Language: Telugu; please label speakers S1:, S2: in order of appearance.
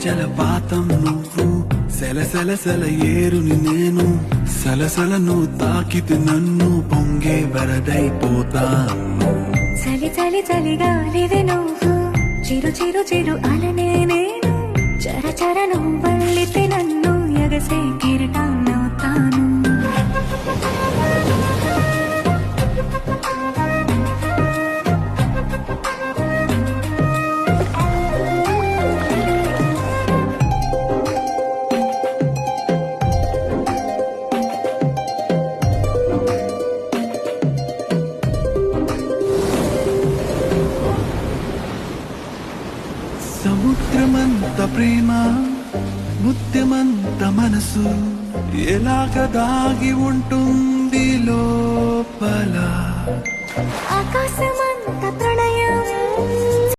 S1: జలపాతం నువ్వు సెల ఏరుని నేను సలసల నువ్వు తాకితే నన్ను పొంగే వరదైపోతాను
S2: చలి గాలివే నువ్వు చిరు అలనే నేను చర నువ్వల్లితే నన్ను ఎగసే కిరీటాన్నవుతాను
S1: సముద్రమంత ప్రేమ ముత్యమంత మనసు ఎలాగ దాగి ఉంటుంది లోపల
S2: ఆకాశమంత ప్రణయం